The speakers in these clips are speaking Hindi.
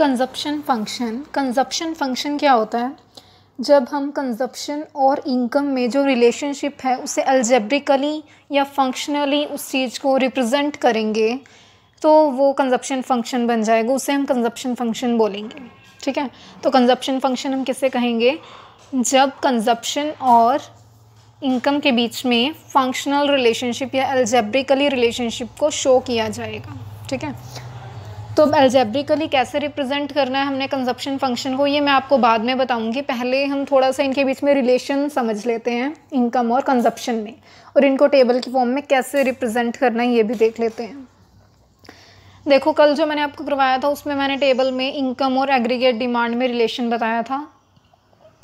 कंजप्शन फंक्शन क्या होता है? जब हम कंजप्शन और इनकम में जो रिलेशनशिप है उसे अलजेब्रिकली या फंक्शनली उस चीज़ को रिप्रेजेंट करेंगे तो वो कंजप्शन फंक्शन बन जाएगा, उसे हम कंजप्शन फंक्शन बोलेंगे। ठीक है, तो कंजप्शन फंक्शन हम किसे कहेंगे? जब कंजप्शन और इनकम के बीच में फंक्शनल रिलेशनशिप या अलजेब्रिकली रिलेशनशिप को शो किया जाएगा। ठीक है, तो अब अलजेब्रिकली कैसे रिप्रेजेंट करना है हमने कंजप्शन फंक्शन को, ये मैं आपको बाद में बताऊंगी। पहले हम थोड़ा सा इनके बीच में रिलेशन समझ लेते हैं इनकम और कंजप्शन में, और इनको टेबल की फॉर्म में कैसे रिप्रेजेंट करना है ये भी देख लेते हैं। देखो, कल जो मैंने आपको करवाया था उसमें मैंने टेबल में इनकम और एग्रीगेट डिमांड में रिलेशन बताया था।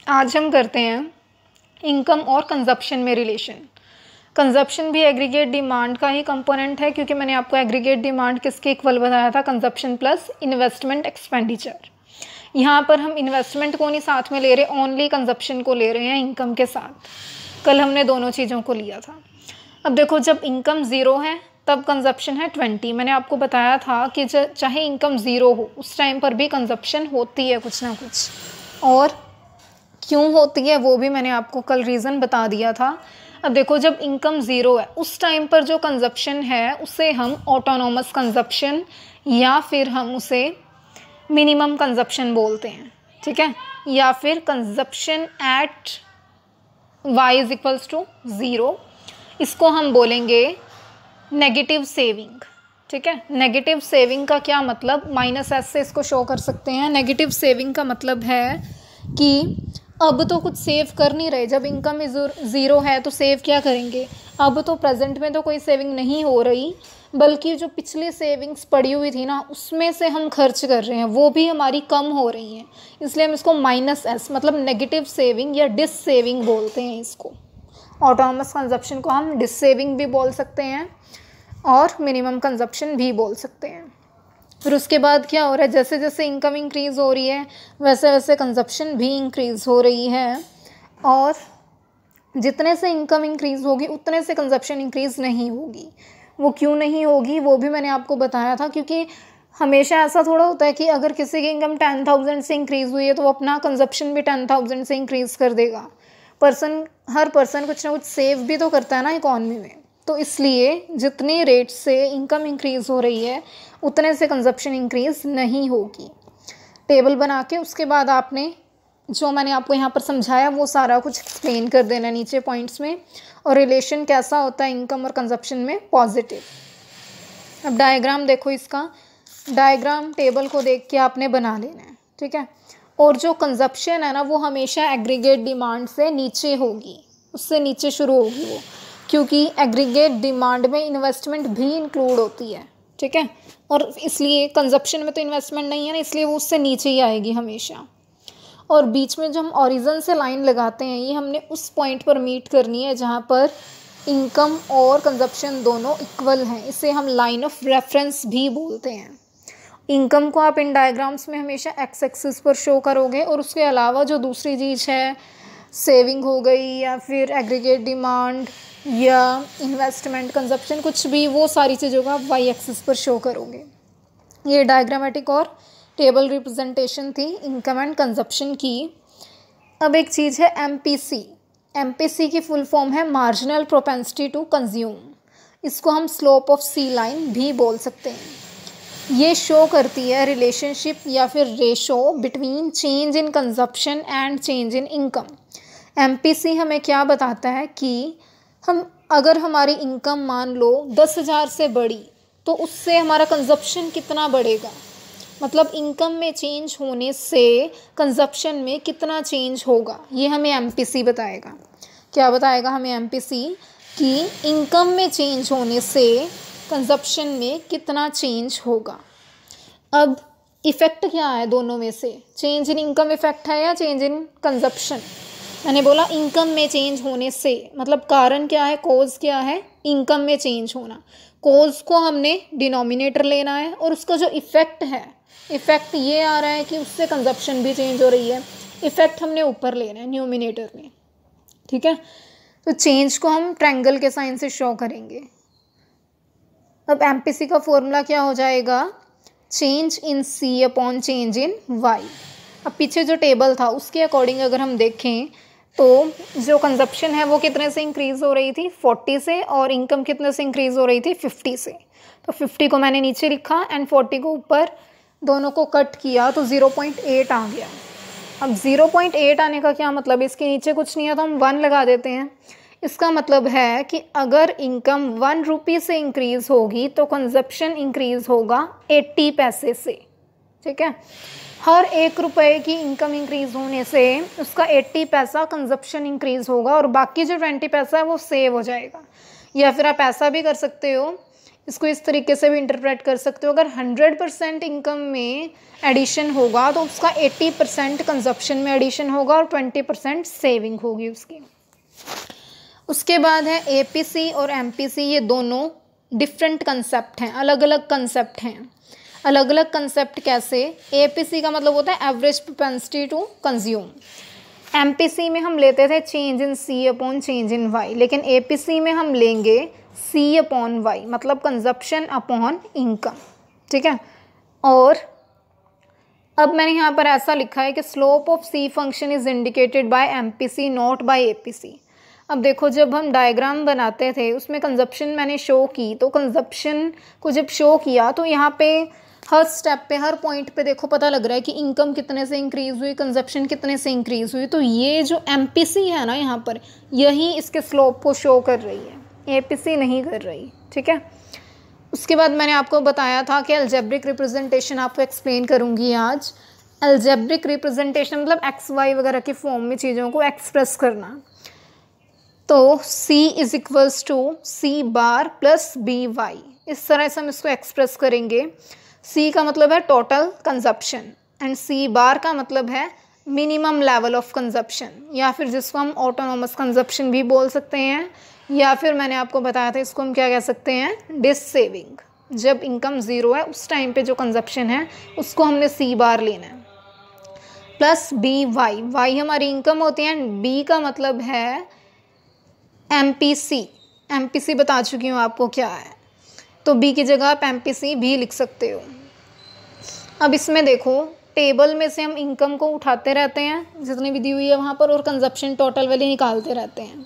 आज हम करते हैं इनकम और कंजप्शन में रिलेशन। कंजप्शन भी एग्रीगेट डिमांड का ही कंपोनेंट है, क्योंकि मैंने आपको एग्रीगेट डिमांड किसके इक्वल बताया था? Consumption plus investment expenditure. यहाँ पर हम इन्वेस्टमेंट को नहीं साथ में ले रहे, ओनली कंजप्शन को ले रहे हैं इनकम के साथ। कल हमने दोनों चीज़ों को लिया था। अब देखो, जब इनकम 0 है तब कंजप्शन है 20। मैंने आपको बताया था कि चाहे इनकम 0 हो उस टाइम पर भी कंजप्शन होती है कुछ ना कुछ, और क्यों होती है वो भी मैंने आपको कल रीज़न बता दिया था। अब देखो, जब इनकम 0 है उस टाइम पर जो कंजप्शन है उसे हम ऑटोनोमस कंजप्शन या फिर हम उसे मिनिमम कंजप्शन बोलते हैं। ठीक है, या फिर कंजप्शन एट y = 0, इसको हम बोलेंगे नेगेटिव सेविंग। ठीक है, नेगेटिव सेविंग का क्या मतलब? -s से इसको शो कर सकते हैं। नेगेटिव सेविंग का मतलब है कि अब तो कुछ सेव कर नहीं रहे। जब इनकम 0 है तो सेव क्या करेंगे? अब तो प्रेजेंट में तो कोई सेविंग नहीं हो रही, बल्कि जो पिछली सेविंग्स पड़ी हुई थी ना उसमें से हम खर्च कर रहे हैं, वो भी हमारी कम हो रही हैं। इसलिए हम इसको -s मतलब नेगेटिव सेविंग या डिस सेविंग बोलते हैं। इसको ऑटोनोमस कंजप्शन को हम डिस सेविंग भी बोल सकते हैं और मिनिमम कंजप्शन भी बोल सकते हैं। फिर उसके बाद क्या हो रहा है? जैसे जैसे इनकम इंक्रीज़ हो रही है वैसे वैसे कंजप्शन भी इंक्रीज़ हो रही है, और जितने से इनकम इंक्रीज़ होगी उतने से कंजप्शन इंक्रीज़ नहीं होगी। वो क्यों नहीं होगी वो भी मैंने आपको बताया था, क्योंकि हमेशा ऐसा थोड़ा होता है कि अगर किसी की इनकम 10,000 से इंक्रीज़ हुई है तो वो अपना कंजप्शन भी 10,000 से इंक्रीज़ कर देगा। हर पर्सन कुछ ना कुछ सेव भी तो करता है ना इकॉनमी में। तो इसलिए जितने रेट से इनकम इंक्रीज़ हो रही है उतने से कंजप्शन इंक्रीज़ नहीं होगी। टेबल बना के उसके बाद आपने जो मैंने आपको यहाँ पर समझाया वो सारा कुछ एक्सप्लेन कर देना नीचे पॉइंट्स में। और रिलेशन कैसा होता है इनकम और कंजप्शन में? पॉजिटिव। अब डायग्राम देखो, इसका डायग्राम टेबल को देख के आपने बना लेना है। ठीक है, और जो कंजप्शन है ना वो हमेशा एग्रीगेट डिमांड से नीचे होगी, उससे नीचे शुरू होगी वो, क्योंकि एग्रीगेट डिमांड में इन्वेस्टमेंट भी इंक्लूड होती है। ठीक है, और इसलिए कंजप्शन में तो इन्वेस्टमेंट नहीं है ना, इसलिए वो उससे नीचे ही आएगी हमेशा। और बीच में जो हम ओरिजिन से लाइन लगाते हैं ये हमने उस पॉइंट पर मीट करनी है जहाँ पर इनकम और कंजप्शन दोनों इक्वल हैं। इसे हम लाइन ऑफ रेफरेंस भी बोलते हैं। इनकम को आप इन डायग्राम्स में हमेशा एक्स एक्सिस पर शो करोगे, और उसके अलावा जो दूसरी चीज़ है, सेविंग हो गई या फिर एग्रीगेट डिमांड या इन्वेस्टमेंट, कंजप्शन, कुछ भी, वो सारी चीज़ों को आप वाई एक्सिस पर शो करोगे। ये डायग्रामेटिक और टेबल रिप्रेजेंटेशन थी इनकम एंड कंजप्शन की। अब एक चीज़ है एमपीसी। एमपीसी की फुल फॉर्म है मार्जिनल प्रोपेंसिटी टू कंज्यूम। इसको हम स्लोप ऑफ सी लाइन भी बोल सकते हैं। ये शो करती है रिलेशनशिप या फिर ratio between change in consumption and change in income. MPC हमें क्या बताता है कि अगर हमारी इनकम मान लो 10,000 से बढ़ी तो उससे हमारा कंजप्शन कितना बढ़ेगा, मतलब इनकम में चेंज होने से कंजप्शन में कितना चेंज होगा, ये हमें एमपीसी बताएगा। क्या बताएगा हमें एमपीसी? कि इनकम में चेंज होने से कंजप्शन में कितना चेंज होगा। अब इफ़ेक्ट क्या है दोनों में से? चेंज इन इनकम इफ़ेक्ट है या चेंज इन कंजप्शन? मैंने बोला इनकम में चेंज होने से, मतलब कारण क्या है, कोज क्या है? इनकम में चेंज होना। कोज को हमने डिनोमिनेटर लेना है, और उसका जो इफ़ेक्ट है, इफ़ेक्ट ये आ रहा है कि उससे कंजप्शन भी चेंज हो रही है, इफ़ेक्ट हमने ऊपर लेना है न्यूमिनेटर में। ठीक है, तो चेंज को हम ट्रायंगल के साइन से शो करेंगे। अब एमपीसी का फॉर्मूला क्या हो जाएगा? Change in C upon change in Y. अब पीछे जो टेबल था उसके अकॉर्डिंग अगर हम देखें तो जो कंजप्शन है वो कितने से इंक्रीज़ हो रही थी, 40 से, और इनकम कितने से इंक्रीज़ हो रही थी, 50 से। तो 50 को मैंने नीचे लिखा एंड 40 को ऊपर, दोनों को कट किया तो 0.8 आ गया। अब 0.8 आने का क्या मतलब है, इसके नीचे कुछ नहीं है तो हम 1 लगा देते हैं। इसका मतलब है कि अगर इनकम 1 रुपये से इंक्रीज़ होगी तो कंजप्शन इंक्रीज़ होगा 80 पैसे से। ठीक है, हर 1 रुपये की इनकम इंक्रीज़ होने से उसका 80 पैसा कंजप्शन इंक्रीज़ होगा और बाकी जो 20 पैसा है वो सेव हो जाएगा। या फिर आप ऐसा भी कर सकते हो, इसको इस तरीके से भी इंटरप्रेट कर सकते हो, अगर 100% इनकम में एडिशन होगा तो उसका 80% कंजप्शन में एडिशन होगा और 20% सेविंग होगी उसकी। उसके बाद है एपीसी और एमपीसी, ये दोनों डिफरेंट कंसेप्ट हैं, अलग अलग कंसेप्ट हैं। अलग अलग कंसेप्ट कैसे, एपीसी का मतलब होता है average propensity to consume. MPC में हम लेते थे change in C upon change in Y, लेकिन एपीसी में हम लेंगे सी अपॉन वाई, मतलब कंजप्शन अपॉन इनकम। ठीक है, और अब मैंने यहाँ पर ऐसा लिखा है कि slope of C function is indicated by MPC not by APC. अब देखो, जब हम डायग्राम बनाते थे उसमें कंजप्शन मैंने शो की, तो कंजप्शन को जब शो किया तो यहाँ पे हर स्टेप पे, हर पॉइंट पे देखो पता लग रहा है कि इनकम कितने से इंक्रीज़ हुई, कंजप्शन कितने से इंक्रीज़ हुई। तो ये जो एमपीसी है ना यहाँ पर, यही इसके स्लोप को शो कर रही है, एपीसी नहीं कर रही। ठीक है, उसके बाद मैंने आपको बताया था कि अलजेब्रिक रिप्रेजेंटेशन आपको एक्सप्लेन करूँगी आज। अलजेब्रिक रिप्रेजेंटेशन मतलब एक्स वाई वगैरह के फॉर्म में चीज़ों को एक्सप्रेस करना। तो C is equals to C bar plus B Y, इस तरह से हम इसको एक्सप्रेस करेंगे। C का मतलब है टोटल कंजप्शन एंड C बार का मतलब है मिनिमम लेवल ऑफ कंजप्शन, या फिर जिसको हम ऑटोनोमस कंजप्शन भी बोल सकते हैं, या फिर मैंने आपको बताया था इसको हम क्या कह सकते हैं, डिस सेविंग। जब इनकम 0 है उस टाइम पे जो कंजप्शन है उसको हमने C बार लेना है। प्लस बी वाई, वाई हमारी इनकम होती है एंड बी का मतलब है एमपीसी। एमपीसी बता चुकी हूँ आपको क्या है, तो बी की जगह आप एमपीसी भी लिख सकते हो। अब इसमें देखो, टेबल में से हम इनकम को उठाते रहते हैं जितनी भी दी हुई है वहाँ पर, और कंजप्शन टोटल वैल्यू निकालते रहते हैं।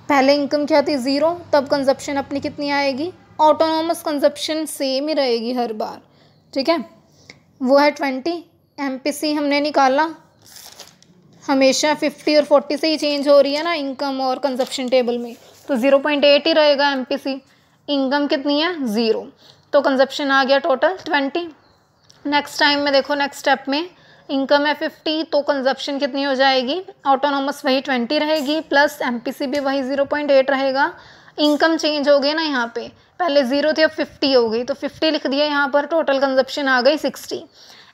पहले इनकम क्या थी 0, तब कंजप्शन अपनी कितनी आएगी, ऑटोनोमस कंजप्शन सेम ही रहेगी हर बार। ठीक है, वो है 20। एमपीसी हमने निकाला, हमेशा 50 और 40 से ही चेंज हो रही है ना इनकम और कंजप्शन टेबल में, तो 0.8 ही रहेगा एमपीसी। इनकम कितनी है 0, तो कंजप्शन आ गया टोटल 20। नेक्स्ट टाइम में देखो, नेक्स्ट स्टेप में इनकम है 50, तो कंजप्शन कितनी हो जाएगी, ऑटोनोमस वही 20 रहेगी प्लस एमपीसी भी वही 0.8 रहेगा। इनकम चेंज हो गई ना, यहाँ पे पहले 0 थी अब 50 हो गई, तो 50 लिख दिया यहाँ पर, टोटल कंजप्शन आ गई 60।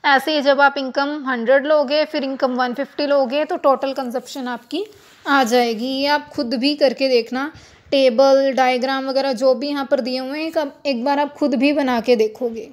ऐसे ही जब आप इनकम 100 लोगे, फिर इनकम 150 लोगे, तो टोटल कंजप्शन आपकी आ जाएगी। ये आप खुद भी करके देखना, टेबल डायग्राम वगैरह जो भी यहाँ पर दिए हुए हैं एक बार आप खुद भी बना के देखोगे।